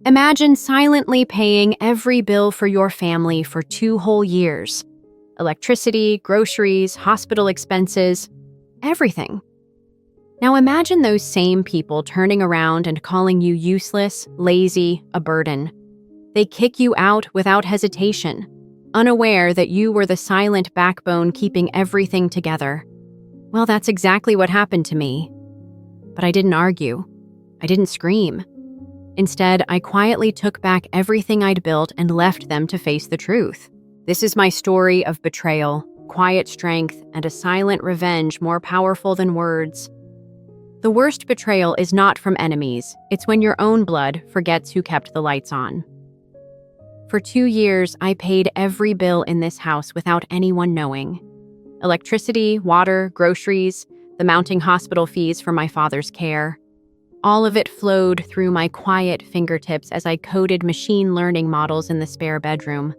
Imagine silently paying every bill for your family for 2 whole years. Electricity, groceries, hospital expenses, everything. Now imagine those same people turning around and calling you useless, lazy, a burden. They kick you out without hesitation, unaware that you were the silent backbone keeping everything together. Well, that's exactly what happened to me. But I didn't argue. I didn't scream. Instead, I quietly took back everything I'd built and left them to face the truth. This is my story of betrayal, quiet strength, and a silent revenge more powerful than words. The worst betrayal is not from enemies. It's when your own blood forgets who kept the lights on. For 2 years, I paid every bill in this house without anyone knowing. Electricity, water, groceries, the mounting hospital fees for my father's care. All of it flowed through my quiet fingertips as I coded machine learning models in the spare bedroom.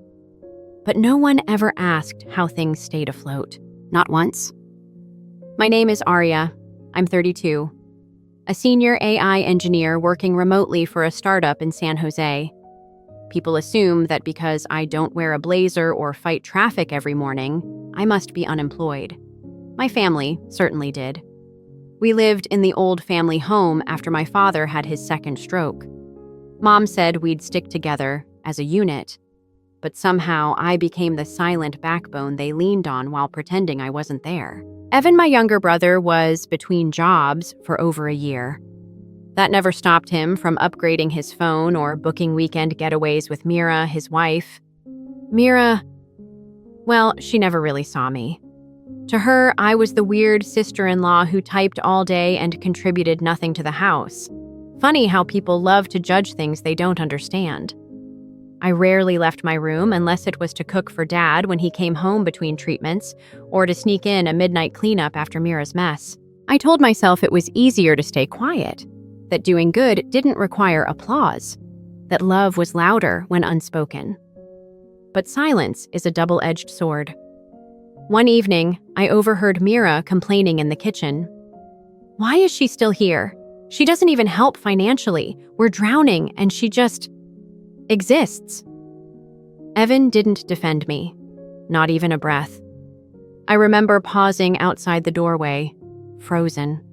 But no one ever asked how things stayed afloat. Not once. My name is Arya. I'm 32. A senior AI engineer working remotely for a startup in San Jose. People assume that because I don't wear a blazer or fight traffic every morning, I must be unemployed. My family certainly did. We lived in the old family home after my father had his second stroke. Mom said we'd stick together as a unit, but somehow I became the silent backbone they leaned on while pretending I wasn't there. Evan, my younger brother, was between jobs for over a year. That never stopped him from upgrading his phone or booking weekend getaways with Mira, his wife. Mira, well, she never really saw me. To her, I was the weird sister-in-law who typed all day and contributed nothing to the house. Funny how people love to judge things they don't understand. I rarely left my room unless it was to cook for Dad when he came home between treatments, or to sneak in a midnight cleanup after Mira's mess. I told myself it was easier to stay quiet, that doing good didn't require applause, that love was louder when unspoken. But silence is a double-edged sword. One evening, I overheard Mira complaining in the kitchen. Why is she still here? She doesn't even help financially. We're drowning, and she just exists. Evan didn't defend me, not even a breath. I remember pausing outside the doorway, frozen.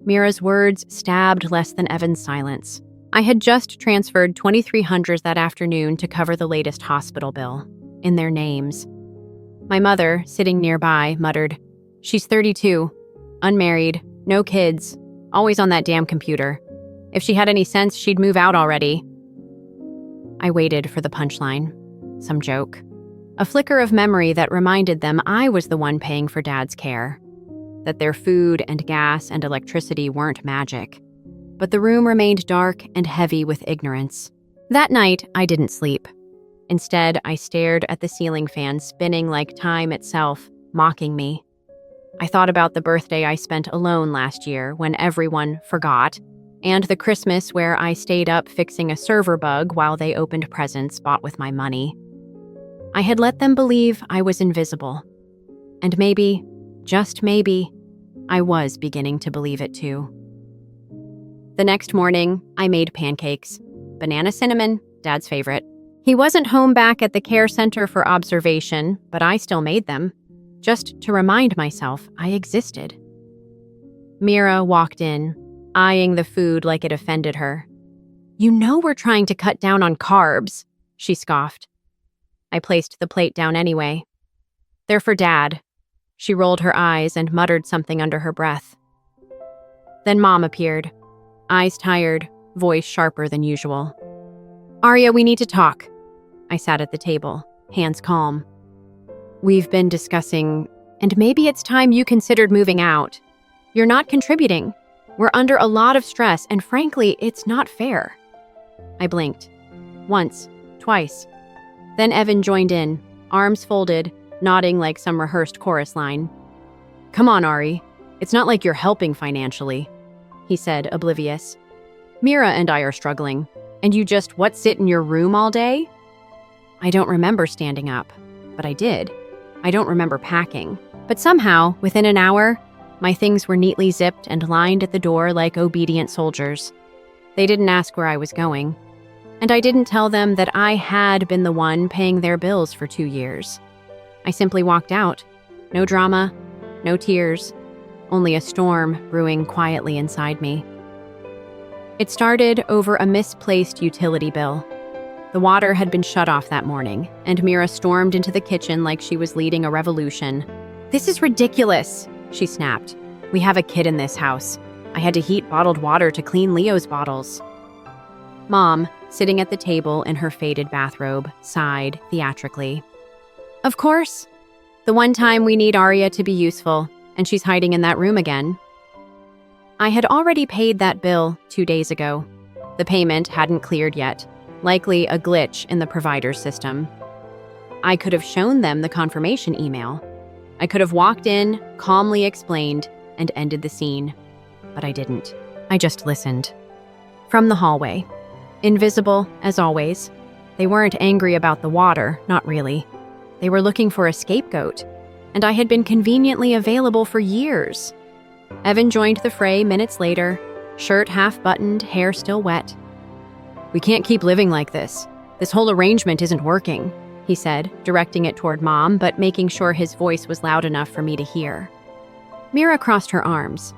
Mira's words stabbed less than Evan's silence. I had just transferred $2,300 that afternoon to cover the latest hospital bill, in their names. My mother, sitting nearby, muttered, "She's 32, unmarried, no kids, always on that damn computer. If she had any sense, she'd move out already." I waited for the punchline, some joke. A flicker of memory that reminded them I was the one paying for Dad's care, that their food and gas and electricity weren't magic. But the room remained dark and heavy with ignorance. That night, I didn't sleep. Instead, I stared at the ceiling fan spinning like time itself, mocking me. I thought about the birthday I spent alone last year when everyone forgot, and the Christmas where I stayed up fixing a server bug while they opened presents bought with my money. I had let them believe I was invisible. And maybe, just maybe, I was beginning to believe it too. The next morning, I made pancakes. Banana cinnamon, Dad's favorite. He wasn't home back at the care center for observation, but I still made them, just to remind myself I existed. Mira walked in, eyeing the food like it offended her. "You know we're trying to cut down on carbs," she scoffed. I placed the plate down anyway. "They're for Dad." She rolled her eyes and muttered something under her breath. Then Mom appeared, eyes tired, voice sharper than usual. "Arya, we need to talk." I sat at the table, hands calm. "We've been discussing, and maybe it's time you considered moving out. You're not contributing. We're under a lot of stress, and frankly, it's not fair." I blinked. Once, twice. Then Evan joined in, arms folded, nodding like some rehearsed chorus line. "Come on, Ari. It's not like you're helping financially," he said, oblivious. "Mira and I are struggling, and you just sit in your room all day?" I don't remember standing up, but I did. I don't remember packing. But somehow, within an hour, my things were neatly zipped and lined at the door like obedient soldiers. They didn't ask where I was going. And I didn't tell them that I had been the one paying their bills for 2 years. I simply walked out. No drama, no tears, only a storm brewing quietly inside me. It started over a misplaced utility bill. The water had been shut off that morning, and Mira stormed into the kitchen like she was leading a revolution. "This is ridiculous," she snapped. "We have a kid in this house. I had to heat bottled water to clean Leo's bottles." Mom, sitting at the table in her faded bathrobe, sighed theatrically. "Of course. The one time we need Arya to be useful, and she's hiding in that room again." I had already paid that bill 2 days ago. The payment hadn't cleared yet, likely a glitch in the provider's system. I could have shown them the confirmation email. I could have walked in, calmly explained, and ended the scene. But I didn't. I just listened. From the hallway. Invisible, as always. They weren't angry about the water, not really. They were looking for a scapegoat, and I had been conveniently available for years. Evan joined the fray minutes later, shirt half-buttoned, hair still wet. "We can't keep living like this. This whole arrangement isn't working," he said, directing it toward Mom, but making sure his voice was loud enough for me to hear. Mira crossed her arms.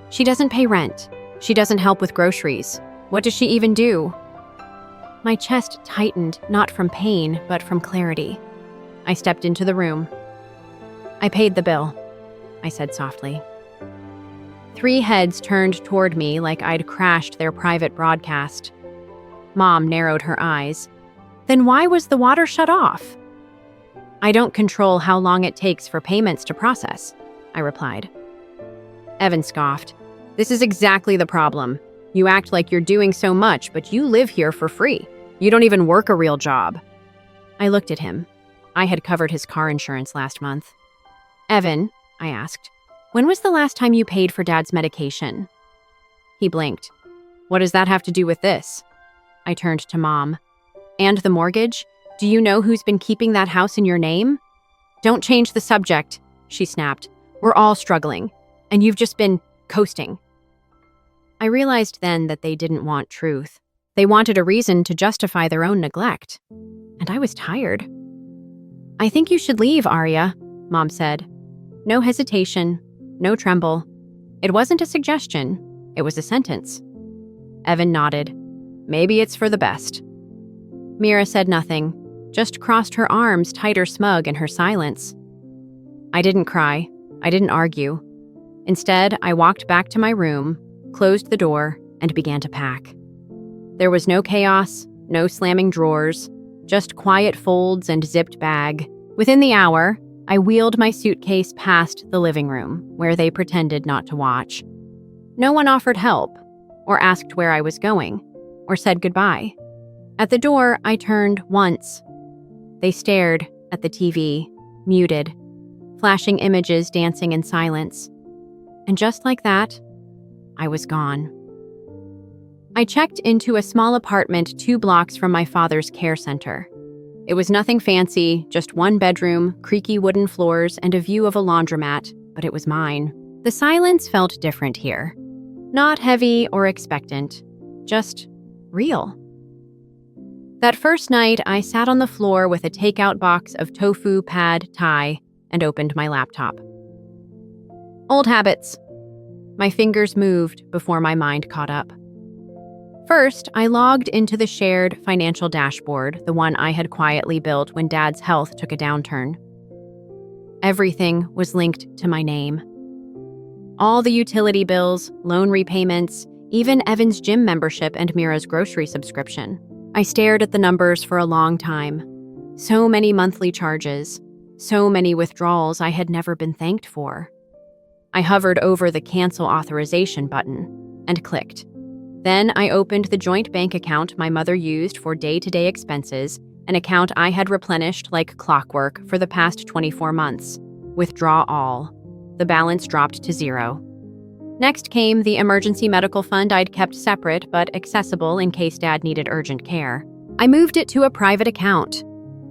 "She doesn't pay rent. She doesn't help with groceries. What does she even do?" My chest tightened, not from pain, but from clarity. I stepped into the room. "I paid the bill," I said softly. 3 heads turned toward me like I'd crashed their private broadcast. Mom narrowed her eyes. "Then why was the water shut off?" "I don't control how long it takes for payments to process," I replied. Evan scoffed. "This is exactly the problem. You act like you're doing so much, but you live here for free. You don't even work a real job." I looked at him. I had covered his car insurance last month. "Evan," I asked, "when was the last time you paid for Dad's medication?" He blinked. "What does that have to do with this?" I turned to Mom. "And the mortgage? Do you know who's been keeping that house in your name?" "Don't change the subject," she snapped. "We're all struggling, and you've just been coasting." I realized then that they didn't want truth. They wanted a reason to justify their own neglect. And I was tired. "I think you should leave, Arya," Mom said. No hesitation, no tremble. It wasn't a suggestion, it was a sentence. Evan nodded. "Maybe it's for the best." Mira said nothing, just crossed her arms tighter smug in her silence. I didn't cry. I didn't argue. Instead, I walked back to my room, closed the door, and began to pack. There was no chaos, no slamming drawers, just quiet folds and zipped bag. Within the hour, I wheeled my suitcase past the living room, where they pretended not to watch. No one offered help, or asked where I was going, or said goodbye. At the door, I turned once. They stared at the TV, muted, flashing images dancing in silence. And just like that, I was gone. I checked into a small apartment 2 blocks from my father's care center. It was nothing fancy, just 1 bedroom, creaky wooden floors, and a view of a laundromat, but it was mine. The silence felt different here. Not heavy or expectant, just real. That first night, I sat on the floor with a takeout box of tofu pad thai and opened my laptop. Old habits. My fingers moved before my mind caught up. First, I logged into the shared financial dashboard, the one I had quietly built when Dad's health took a downturn. Everything was linked to my name. All the utility bills, loan repayments, even Evan's gym membership and Mira's grocery subscription. I stared at the numbers for a long time. So many monthly charges, so many withdrawals I had never been thanked for. I hovered over the cancel authorization button and clicked. Then I opened the joint bank account my mother used for day-to-day expenses, an account I had replenished like clockwork for the past 24 months. Withdraw all. The balance dropped to 0. Next came the emergency medical fund I'd kept separate but accessible in case Dad needed urgent care. I moved it to a private account.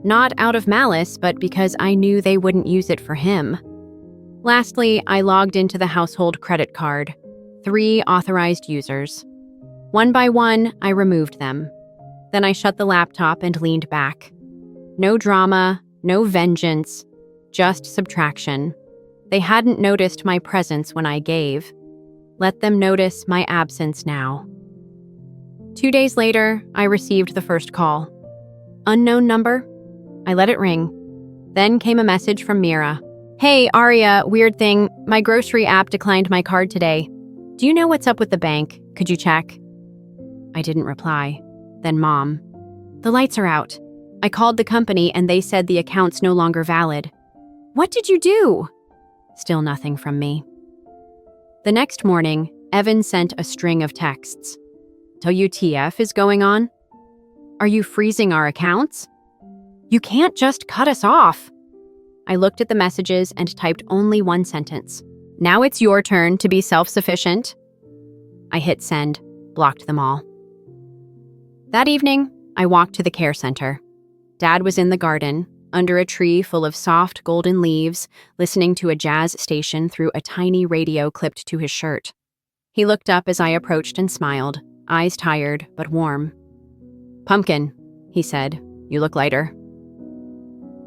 Not out of malice, but because I knew they wouldn't use it for him. Lastly, I logged into the household credit card. 3 authorized users. One by one, I removed them. Then I shut the laptop and leaned back. No drama, no vengeance, just subtraction. They hadn't noticed my presence when I gave. Let them notice my absence now. 2 days later, I received the first call. Unknown number? I let it ring. Then came a message from Mira. Hey, Aria, weird thing. My grocery app declined my card today. Do you know what's up with the bank? Could you check? I didn't reply. Then Mom. The lights are out. I called the company and they said the account's no longer valid. What did you do? Still nothing from me. The next morning, Evan sent a string of texts. WTF is going on? Are you freezing our accounts? You can't just cut us off. I looked at the messages and typed only one sentence. Now it's your turn to be self-sufficient. I hit send, blocked them all. That evening, I walked to the care center. Dad was in the garden, under a tree full of soft golden leaves, listening to a jazz station through a tiny radio clipped to his shirt. He looked up as I approached and smiled, eyes tired but warm. Pumpkin, he said, you look lighter.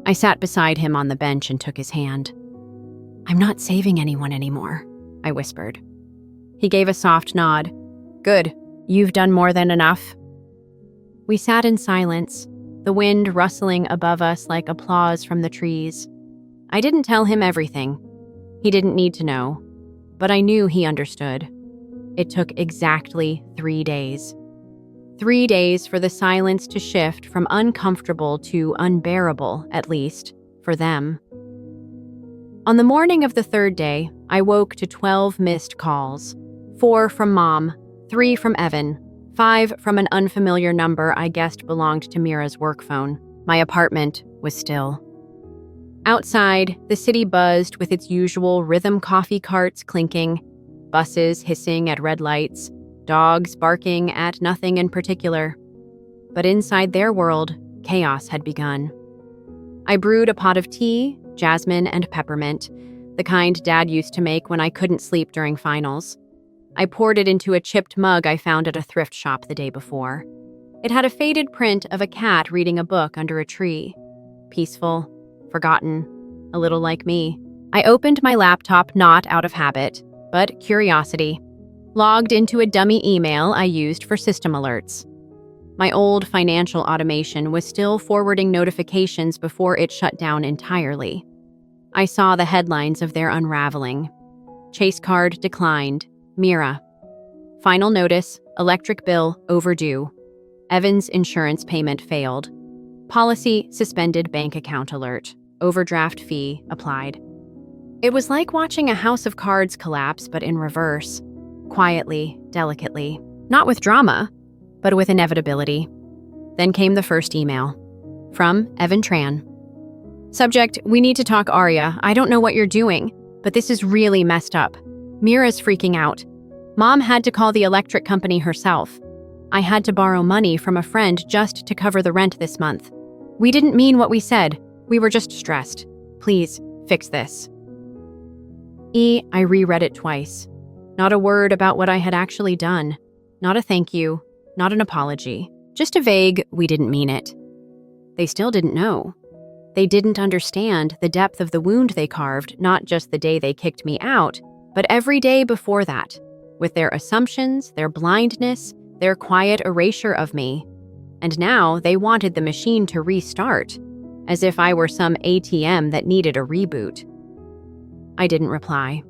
I sat beside him on the bench and took his hand. I'm not saving anyone anymore, I whispered. He gave a soft nod. Good, you've done more than enough. We sat in silence, the wind rustling above us like applause from the trees. I didn't tell him everything. He didn't need to know, but I knew he understood. It took exactly 3 days. 3 days for the silence to shift from uncomfortable to unbearable, at least, for them. On the morning of the third day, I woke to 12 missed calls. 4 from Mom, 3 from Evan, 5 from an unfamiliar number I guessed belonged to Mira's work phone. My apartment was still. Outside, the city buzzed with its usual rhythm coffee carts clinking, buses hissing at red lights, dogs barking at nothing in particular. But inside their world, chaos had begun. I brewed a pot of tea, jasmine and peppermint, the kind Dad used to make when I couldn't sleep during finals. I poured it into a chipped mug I found at a thrift shop the day before. It had a faded print of a cat reading a book under a tree. Peaceful, forgotten, a little like me. I opened my laptop not out of habit, but curiosity. Logged into a dummy email I used for system alerts. My old financial automation was still forwarding notifications before it shut down entirely. I saw the headlines of their unraveling. Chase card declined. Mira. Final notice, electric bill overdue. Evan's insurance payment failed. Policy suspended bank account alert. Overdraft fee applied. It was like watching a house of cards collapse, but in reverse. Quietly, delicately. Not with drama, but with inevitability. Then came the first email. From Evan Tran. Subject, we need to talk, Aria. I don't know what you're doing, but this is really messed up. Mira's freaking out. Mom had to call the electric company herself. I had to borrow money from a friend just to cover the rent this month. We didn't mean what we said. We were just stressed. Please, fix this. I reread it twice. Not a word about what I had actually done. Not a thank you. Not an apology. Just a vague, we didn't mean it. They still didn't know. They didn't understand the depth of the wound they carved, not just the day they kicked me out, but every day before that, with their assumptions, their blindness, their quiet erasure of me. And now they wanted the machine to restart, as if I were some ATM that needed a reboot. I didn't reply.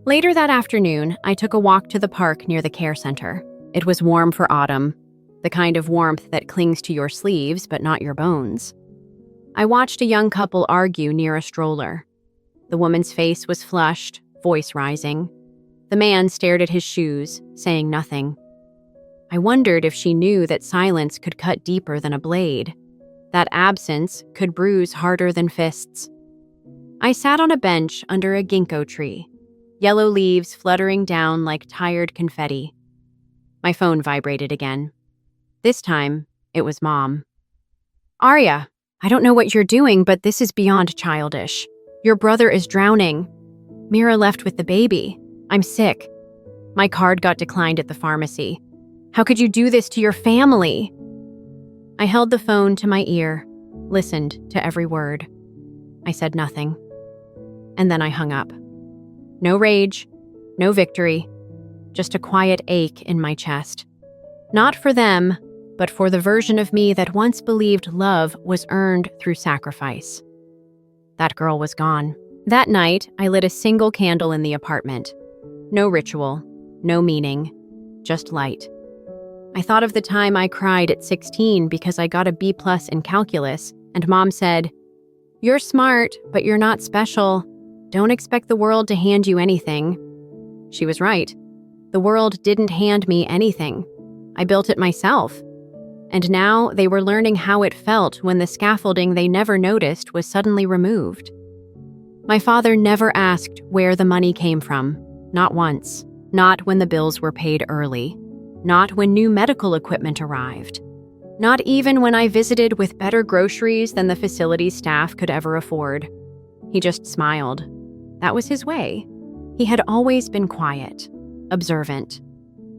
Later that afternoon, I took a walk to the park near the care center. It was warm for autumn, the kind of warmth that clings to your sleeves but not your bones. I watched a young couple argue near a stroller. The woman's face was flushed, voice rising. The man stared at his shoes, saying nothing. I wondered if she knew that silence could cut deeper than a blade, that absence could bruise harder than fists. I sat on a bench under a ginkgo tree, yellow leaves fluttering down like tired confetti. My phone vibrated again. This time, it was Mom. Aria, I don't know what you're doing, but this is beyond childish. Your brother is drowning. Mira left with the baby. I'm sick. My card got declined at the pharmacy. How could you do this to your family? I held the phone to my ear, listened to every word. I said nothing. And then I hung up. No rage, no victory, just a quiet ache in my chest. Not for them, but for the version of me that once believed love was earned through sacrifice. That girl was gone. That night, I lit a single candle in the apartment. No ritual, no meaning, just light. I thought of the time I cried at 16 because I got a B+ in calculus, and Mom said, "You're smart, but you're not special. Don't expect the world to hand you anything." She was right. The world didn't hand me anything. I built it myself. And now they were learning how it felt when the scaffolding they never noticed was suddenly removed. My father never asked where the money came from, not once, not when the bills were paid early, not when new medical equipment arrived, not even when I visited with better groceries than the facility staff could ever afford. He just smiled. That was his way. He had always been quiet, observant,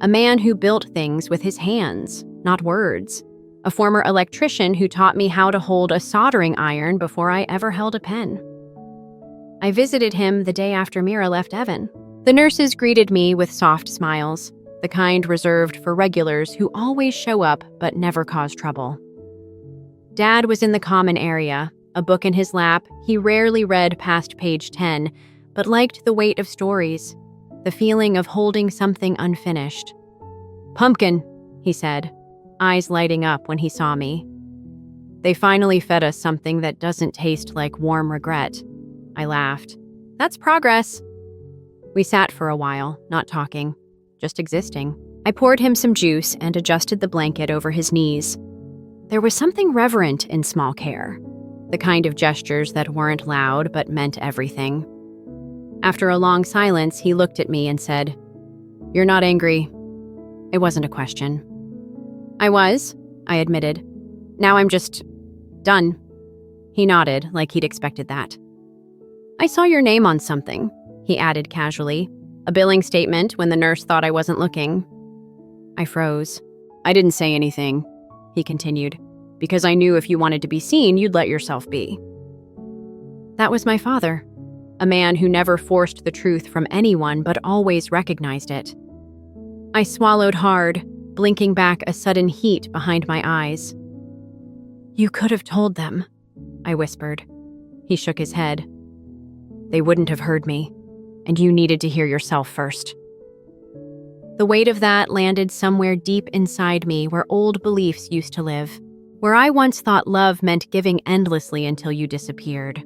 a man who built things with his hands, not words, a former electrician who taught me how to hold a soldering iron before I ever held a pen. I visited him the day after Mira left Evan. The nurses greeted me with soft smiles, the kind reserved for regulars who always show up but never cause trouble. Dad was in the common area, a book in his lap. He rarely read past page 10, but liked the weight of stories, the feeling of holding something unfinished. "Pumpkin," he said, eyes lighting up when he saw me. "They finally fed us something that doesn't taste like warm regret." I laughed. "That's progress." We sat for a while, not talking, just existing. I poured him some juice and adjusted the blanket over his knees. There was something reverent in small care, the kind of gestures that weren't loud but meant everything. After a long silence, he looked at me and said, "You're not angry." It wasn't a question. "I was," I admitted. "Now I'm just done." He nodded like he'd expected that. "I saw your name on something," he added casually, a billing statement when the nurse thought I wasn't looking. I froze. "I didn't say anything," he continued, "because I knew if you wanted to be seen, you'd let yourself be." That was my father, a man who never forced the truth from anyone but always recognized it. I swallowed hard, blinking back a sudden heat behind my eyes. "You could have told them," I whispered. He shook his head. "They wouldn't have heard me, and you needed to hear yourself first." The weight of that landed somewhere deep inside me where old beliefs used to live, where I once thought love meant giving endlessly until you disappeared.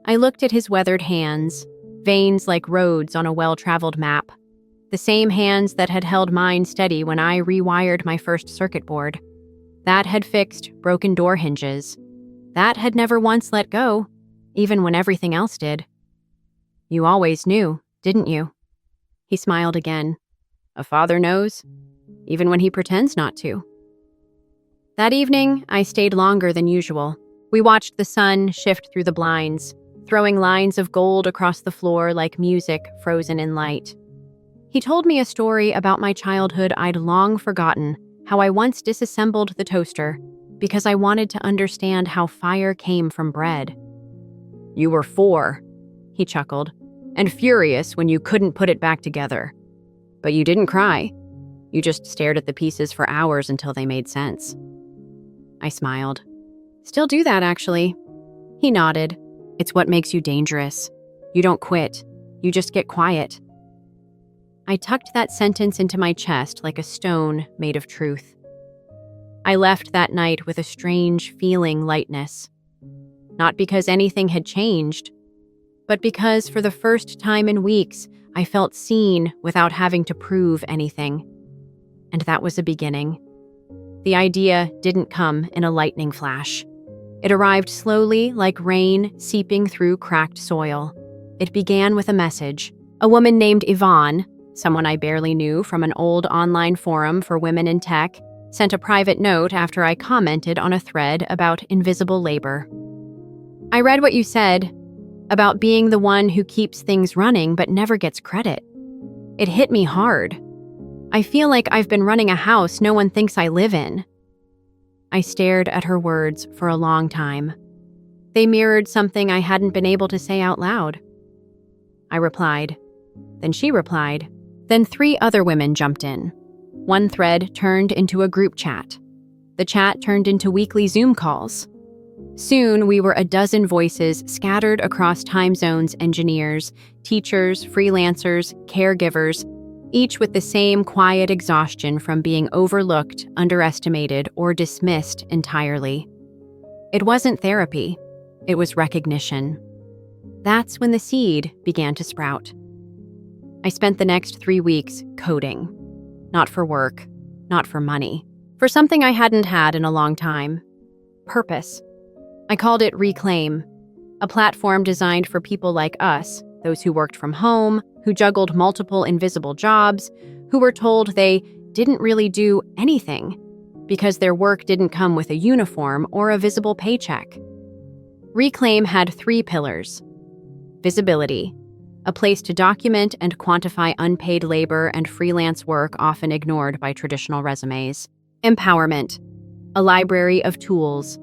I looked at his weathered hands, veins like roads on a well-traveled map, the same hands that had held mine steady when I rewired my first circuit board, that had fixed broken door hinges, that had never once let go, even when everything else did. "You always knew, didn't you?" He smiled again. "A father knows, even when he pretends not to." That evening, I stayed longer than usual. We watched the sun shift through the blinds, throwing lines of gold across the floor like music frozen in light. He told me a story about my childhood I'd long forgotten, how I once disassembled the toaster because I wanted to understand how fire came from bread. "You were 4, he chuckled, "and furious when you couldn't put it back together. But you didn't cry. You just stared at the pieces for hours until they made sense." I smiled. "Still do that, actually." He nodded. "It's what makes you dangerous. You don't quit. You just get quiet." I tucked that sentence into my chest like a stone made of truth. I left that night with a strange feeling lightness. Not because anything had changed, but because for the first time in weeks, I felt seen without having to prove anything. And that was a beginning. The idea didn't come in a lightning flash. It arrived slowly, like rain seeping through cracked soil. It began with a message. A woman named Yvonne, someone I barely knew from an old online forum for women in tech, sent a private note after I commented on a thread about invisible labor. "I read what you said about being the one who keeps things running but never gets credit. It hit me hard. I feel like I've been running a house no one thinks I live in." I stared at her words for a long time. They mirrored something I hadn't been able to say out loud. I replied. Then she replied. Then 3 other women jumped in. One thread turned into a group chat. The chat turned into weekly Zoom calls. Soon, we were a dozen voices scattered across time zones: engineers, teachers, freelancers, caregivers, each with the same quiet exhaustion from being overlooked, underestimated, or dismissed entirely. It wasn't therapy. It was recognition. That's when the seed began to sprout. I spent the next 3 weeks coding. Not for work, not for money. For something I hadn't had in a long time. Purpose. I called it Reclaim, a platform designed for people like us, those who worked from home, who juggled multiple invisible jobs, who were told they didn't really do anything because their work didn't come with a uniform or a visible paycheck. Reclaim had 3 pillars. Visibility, a place to document and quantify unpaid labor and freelance work often ignored by traditional resumes. Empowerment, a library of tools,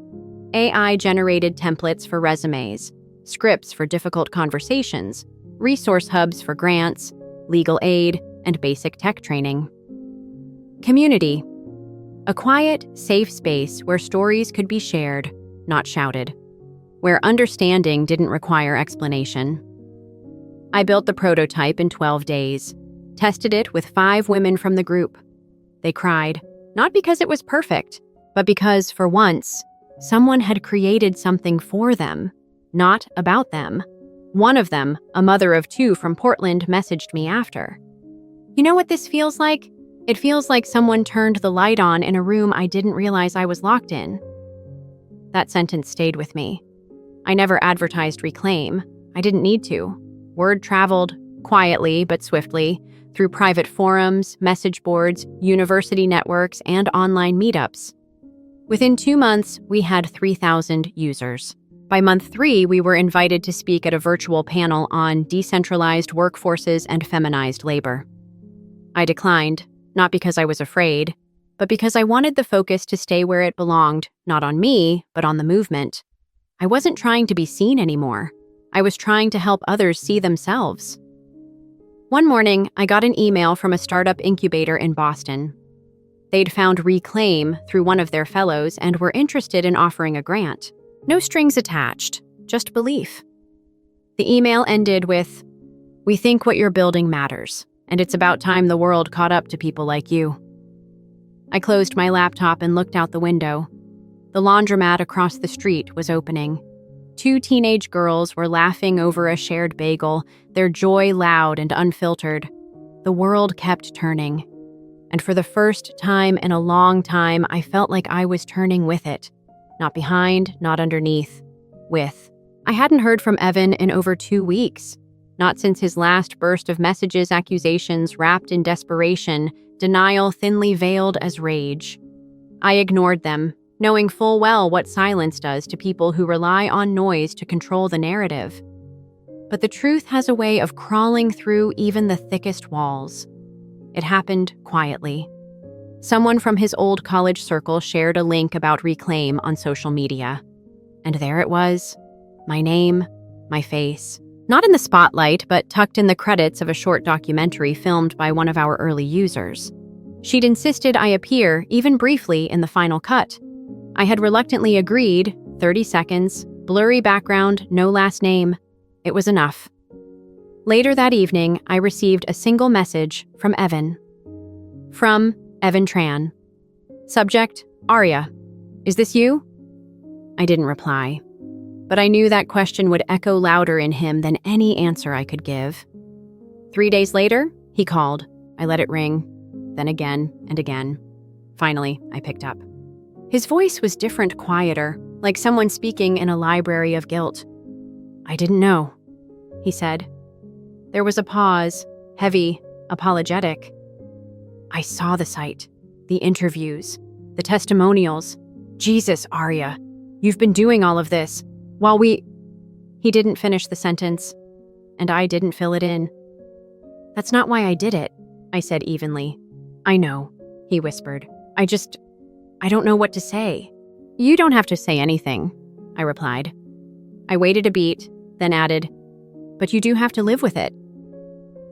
AI-generated templates for resumes, scripts for difficult conversations, resource hubs for grants, legal aid, and basic tech training. Community, a quiet, safe space where stories could be shared, not shouted, where understanding didn't require explanation. I built the prototype in 12 days, tested it with 5 women from the group. They cried, not because it was perfect, but because, for once, someone had created something for them, not about them. One of them, a mother of 2 from Portland, messaged me after. "You know what this feels like? It feels like someone turned the light on in a room I didn't realize I was locked in." That sentence stayed with me. I never advertised Reclaim. I didn't need to. Word traveled, quietly but swiftly, through private forums, message boards, university networks, and online meetups. Within 2 months, we had 3,000 users. By month 3, we were invited to speak at a virtual panel on decentralized workforces and feminized labor. I declined, not because I was afraid, but because I wanted the focus to stay where it belonged, not on me, but on the movement. I wasn't trying to be seen anymore. I was trying to help others see themselves. One morning, I got an email from a startup incubator in Boston. They'd found Reclaim through one of their fellows and were interested in offering a grant. No strings attached, just belief. The email ended with, "We think what you're building matters, and it's about time the world caught up to people like you." I closed my laptop and looked out the window. The laundromat across the street was opening. 2 teenage girls were laughing over a shared bagel, their joy loud and unfiltered. The world kept turning. And for the first time in a long time, I felt like I was turning with it. Not behind, not underneath. With. I hadn't heard from Evan in over 2 weeks. Not since his last burst of messages, accusations wrapped in desperation, denial thinly veiled as rage. I ignored them, knowing full well what silence does to people who rely on noise to control the narrative. But the truth has a way of crawling through even the thickest walls. It happened quietly. Someone from his old college circle shared a link about Reclaim on social media. And there it was. My name, my face. Not in the spotlight, but tucked in the credits of a short documentary filmed by one of our early users. She'd insisted I appear, even briefly, in the final cut. I had reluctantly agreed, 30 seconds, blurry background, no last name. It was enough. Later that evening, I received a single message from Evan. From Evan Tran. Subject, Aria. Is this you? I didn't reply. But I knew that question would echo louder in him than any answer I could give. 3 days later, he called. I let it ring, then again and again. Finally, I picked up. His voice was different, quieter, like someone speaking in a library of guilt. "I didn't know," he said. There was a pause, heavy, apologetic. "I saw the site, the interviews, the testimonials. Jesus, Aria, you've been doing all of this while we..." He didn't finish the sentence, and I didn't fill it in. "That's not why I did it," I said evenly. I know, he whispered. I don't know what to say. You don't have to say anything, I replied. I waited a beat, then added, but you do have to live with it.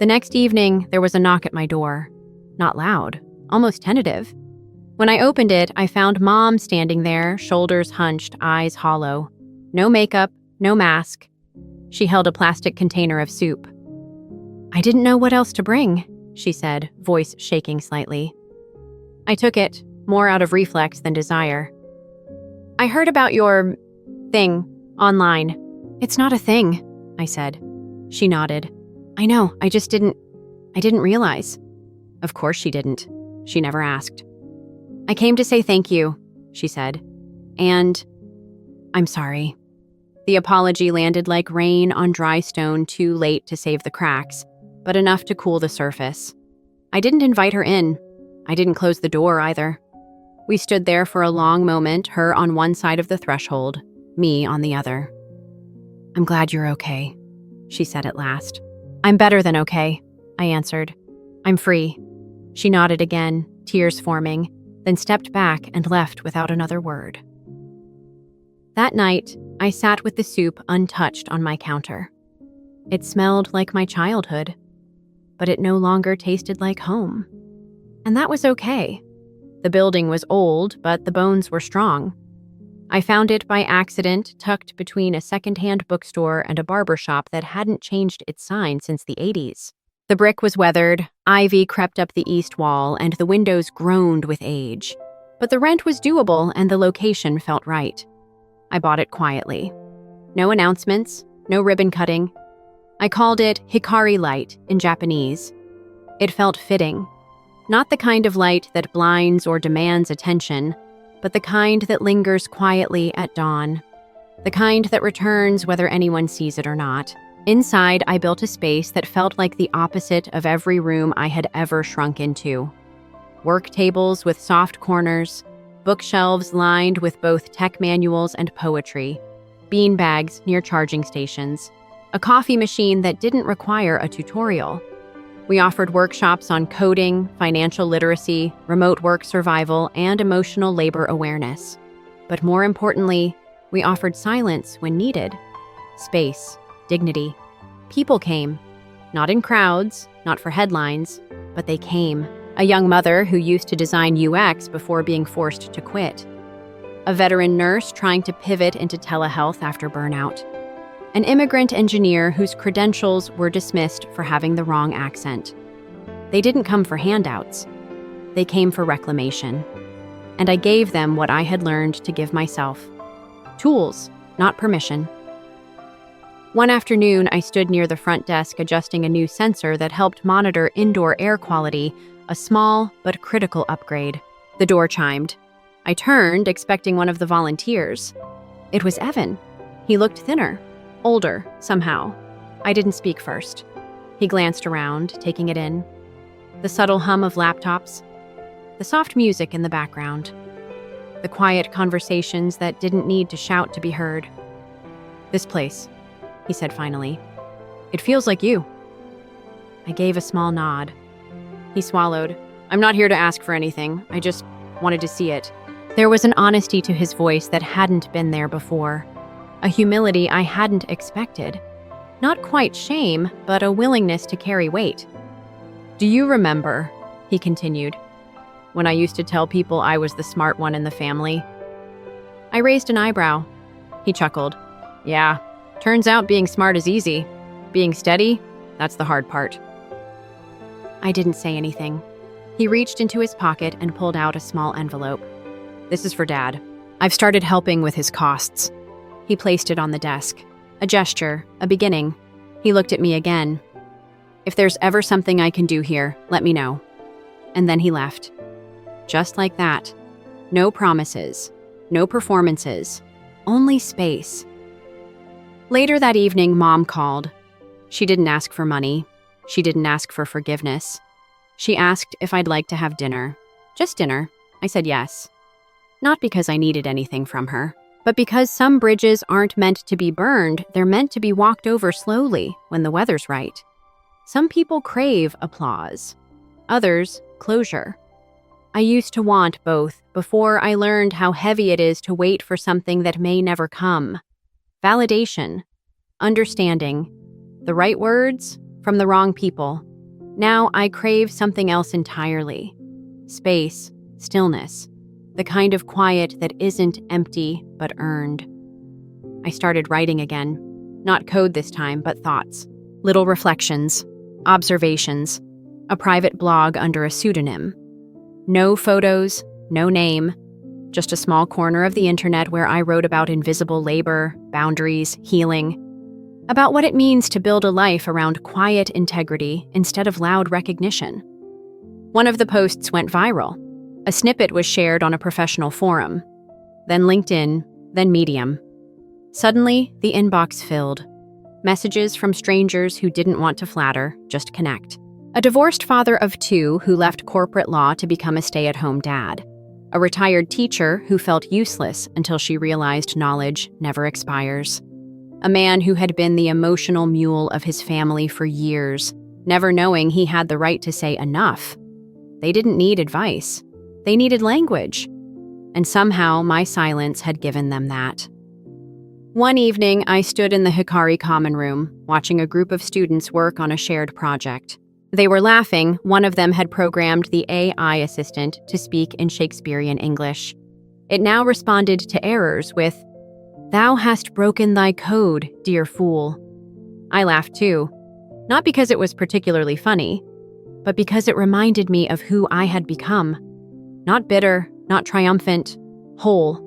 The next evening, there was a knock at my door. Not loud, almost tentative. When I opened it, I found Mom standing there, shoulders hunched, eyes hollow. No makeup, no mask. She held a plastic container of soup. I didn't know what else to bring, she said, voice shaking slightly. I took it, more out of reflex than desire. I heard about your thing online. It's not a thing, I said. She nodded. I know, I didn't realize. Of course she didn't. She never asked. I came to say thank you, she said. And I'm sorry. The apology landed like rain on dry stone, too late to save the cracks, but enough to cool the surface. I didn't invite her in. I didn't close the door either. We stood there for a long moment, her on one side of the threshold, me on the other. I'm glad you're okay, she said at last. I'm better than okay, I answered. I'm free. She nodded again, tears forming, then stepped back and left without another word. That night, I sat with the soup untouched on my counter. It smelled like my childhood, but it no longer tasted like home. And that was okay. The building was old, but the bones were strong. I found it by accident tucked between a secondhand bookstore and a barber shop that hadn't changed its sign since the 80s. The brick was weathered, ivy crept up the east wall, and the windows groaned with age. But the rent was doable and the location felt right. I bought it quietly. No announcements, no ribbon cutting. I called it Hikari Light in Japanese. It felt fitting. Not the kind of light that blinds or demands attention, but the kind that lingers quietly at dawn. The kind that returns whether anyone sees it or not. Inside, I built a space that felt like the opposite of every room I had ever shrunk into. Work tables with soft corners, bookshelves lined with both tech manuals and poetry, bean bags near charging stations, a coffee machine that didn't require a tutorial. We offered workshops on coding, financial literacy, remote work survival, and emotional labor awareness. But more importantly, we offered silence when needed. Space, dignity. People came. Not in crowds, not for headlines, but they came. A young mother who used to design UX before being forced to quit. A veteran nurse trying to pivot into telehealth after burnout. An immigrant engineer whose credentials were dismissed for having the wrong accent. They didn't come for handouts. They came for reclamation. And I gave them what I had learned to give myself. Tools, not permission. One afternoon, I stood near the front desk adjusting a new sensor that helped monitor indoor air quality, a small but critical upgrade. The door chimed. I turned, expecting one of the volunteers. It was Evan. He looked thinner, older, somehow. I didn't speak first. He glanced around, taking it in. The subtle hum of laptops, the soft music in the background, the quiet conversations that didn't need to shout to be heard. This place, he said finally. It feels like you. I gave a small nod. He swallowed. I'm not here to ask for anything. I just wanted to see it. There was an honesty to his voice that hadn't been there before. A humility I hadn't expected. Not quite shame, but a willingness to carry weight. Do you remember, he continued, when I used to tell people I was the smart one in the family? I raised an eyebrow. He chuckled. Yeah, turns out being smart is easy. Being steady, that's the hard part. I didn't say anything. He reached into his pocket and pulled out a small envelope. This is for Dad. I've started helping with his costs. He placed it on the desk. A gesture, a beginning. He looked at me again. If there's ever something I can do here, let me know. And then he left. Just like that. No promises. No performances. Only space. Later that evening, Mom called. She didn't ask for money. She didn't ask for forgiveness. She asked if I'd like to have dinner. Just dinner. I said yes. Not because I needed anything from her, but because some bridges aren't meant to be burned, they're meant to be walked over slowly when the weather's right. Some people crave applause. Others, closure. I used to want both before I learned how heavy it is to wait for something that may never come. Validation, understanding, the right words from the wrong people. Now I crave something else entirely. Space, stillness, the kind of quiet that isn't empty but earned. I started writing again. Not code this time, but thoughts. Little reflections, observations, a private blog under a pseudonym. No photos, no name, just a small corner of the internet where I wrote about invisible labor, boundaries, healing, about what it means to build a life around quiet integrity instead of loud recognition. One of the posts went viral. A snippet was shared on a professional forum, then LinkedIn, then Medium. Suddenly, the inbox filled. Messages from strangers who didn't want to flatter, just connect. A divorced father of 2 who left corporate law to become a stay-at-home dad. A retired teacher who felt useless until she realized knowledge never expires. A man who had been the emotional mule of his family for years, never knowing he had the right to say enough. They didn't need advice. They needed language. And somehow my silence had given them that. One evening, I stood in the Hikari common room, watching a group of students work on a shared project. They were laughing. One of them had programmed the AI assistant to speak in Shakespearean English. It now responded to errors with, "Thou hast broken thy code, dear fool." I laughed too, not because it was particularly funny, but because it reminded me of who I had become. Not bitter, not triumphant, whole.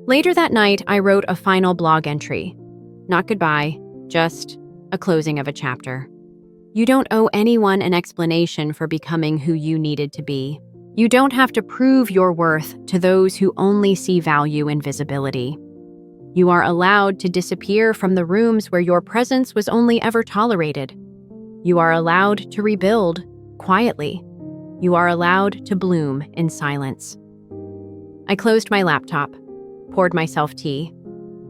Later that night, I wrote a final blog entry. Not goodbye, just a closing of a chapter. You don't owe anyone an explanation for becoming who you needed to be. You don't have to prove your worth to those who only see value in visibility. You are allowed to disappear from the rooms where your presence was only ever tolerated. You are allowed to rebuild quietly. You are allowed to bloom in silence. I closed my laptop, poured myself tea,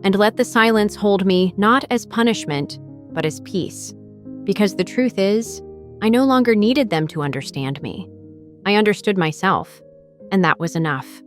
and let the silence hold me not as punishment, but as peace. Because the truth is, I no longer needed them to understand me. I understood myself, and that was enough.